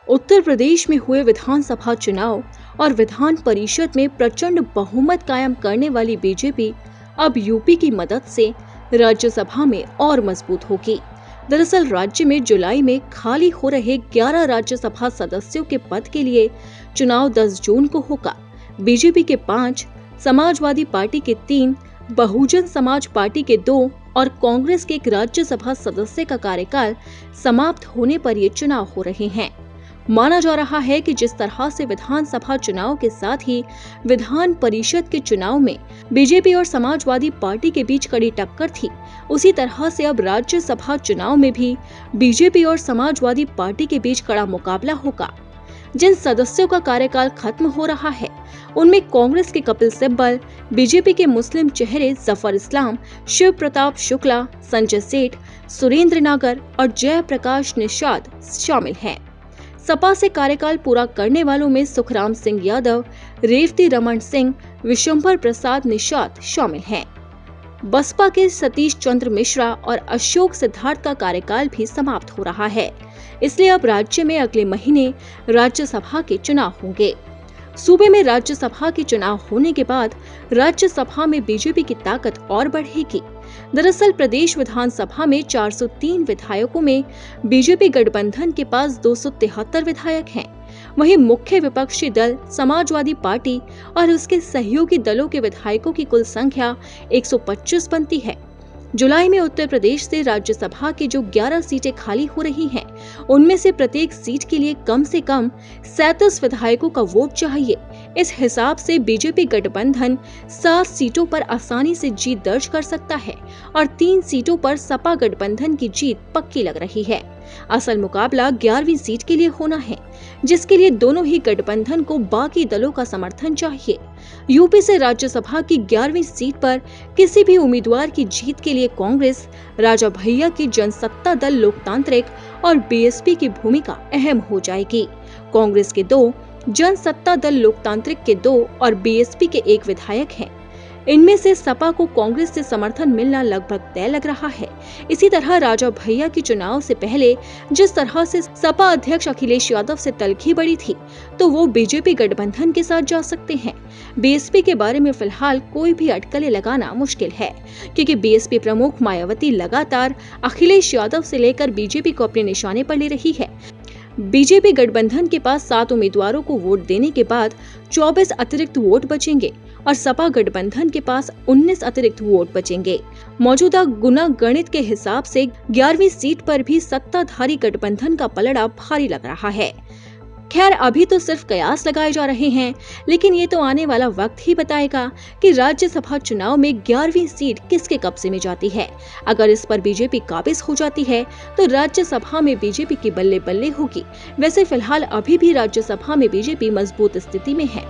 उत्तर प्रदेश में हुए विधानसभा चुनाव और विधान परिषद में प्रचंड बहुमत कायम करने वाली बीजेपी अब यूपी की मदद से राज्यसभा में और मजबूत होगी। दरअसल राज्य में जुलाई में खाली हो रहे 11 राज्यसभा सदस्यों के पद के लिए चुनाव 10 जून को होगा। बीजेपी के 5, समाजवादी पार्टी के 3, बहुजन समाज पार्टी के 2 और कांग्रेस के एक राज्यसभा सदस्य का कार्यकाल समाप्त होने पर ये चुनाव हो रहे हैं। माना जा रहा है कि जिस तरह से विधानसभा चुनाव के साथ ही विधान परिषद के चुनाव में बीजेपी और समाजवादी पार्टी के बीच कड़ी टक्कर थी, उसी तरह से अब राज्यसभा चुनाव में भी बीजेपी और समाजवादी पार्टी के बीच कड़ा मुकाबला होगा। जिन सदस्यों का कार्यकाल खत्म हो रहा है उनमें कांग्रेस के कपिल सिब्बल, बीजेपी के मुस्लिम चेहरे जफर इस्लाम, शिव प्रताप शुक्ला, संजय सेठ, सुरेंद्र नागर और जयप्रकाश निषाद शामिल हैं। सपा से कार्यकाल पूरा करने वालों में सुखराम सिंह यादव, रेवती रमन सिंह, विशंभर प्रसाद निषाद शामिल हैं। बसपा के सतीश चंद्र मिश्रा और अशोक सिद्धार्थ का कार्यकाल भी समाप्त हो रहा है, इसलिए अब राज्य में अगले महीने राज्यसभा के चुनाव होंगे। सूबे में राज्यसभा के चुनाव होने के बाद राज्यसभा में बीजेपी की ताकत और बढ़ेगी। दरअसल प्रदेश विधानसभा में 403 विधायकों में बीजेपी गठबंधन के पास 273 विधायक हैं। वहीं मुख्य विपक्षी दल समाजवादी पार्टी और उसके सहयोगी दलों के विधायकों की कुल संख्या 125 बनती है। जुलाई में उत्तर प्रदेश से राज्यसभा की जो 11 सीटें खाली हो रही हैं, उनमें से प्रत्येक सीट के लिए कम से कम 37 विधायकों का वोट चाहिए। इस हिसाब से बीजेपी गठबंधन 7 सीटों पर आसानी से जीत दर्ज कर सकता है और 3 सीटों पर सपा गठबंधन की जीत पक्की लग रही है। असल मुकाबला 11वीं सीट के लिए होना है, जिसके लिए दोनों ही गठबंधन को बाकी दलों का समर्थन चाहिए। यूपी से राज्यसभा की 11वीं सीट पर किसी भी उम्मीदवार की जीत के लिए कांग्रेस, राजा भैया की जनसत्ता दल लोकतांत्रिक और बीएसपी की भूमिका अहम हो जाएगी। कांग्रेस के 2, जनसत्ता दल लोकतांत्रिक के 2 और बीएसपी के 1 विधायक हैं। इनमें से सपा को कांग्रेस से समर्थन मिलना लगभग तय लग रहा है। इसी तरह राजा भैया की चुनाव से पहले जिस तरह से सपा अध्यक्ष अखिलेश यादव से तलखी बढ़ी थी, तो वो बीजेपी गठबंधन के साथ जा सकते हैं। बीएसपी के बारे में फिलहाल कोई भी अटकलें लगाना मुश्किल है, क्योंकि बीएसपी प्रमुख मायावती लगातार अखिलेश यादव से लेकर बीजेपी को अपने निशाने पर ले रही है। बीजेपी गठबंधन के पास 7 उम्मीदवारों को वोट देने के बाद 24 अतिरिक्त वोट बचेंगे और सपा गठबंधन के पास 19 अतिरिक्त वोट बचेंगे। मौजूदा गुना गणित के हिसाब से 11वीं सीट पर भी सत्ताधारी गठबंधन का पलड़ा भारी लग रहा है। खैर, अभी तो सिर्फ कयास लगाए जा रहे हैं, लेकिन ये तो आने वाला वक्त ही बताएगा कि राज्यसभा चुनाव में 11वीं सीट किसके कब्जे में जाती है। अगर इस पर बीजेपी काबिज हो जाती है तो राज्यसभा में बीजेपी की बल्ले बल्ले होगी। वैसे फिलहाल अभी भी राज्यसभा में बीजेपी मजबूत स्थिति में है।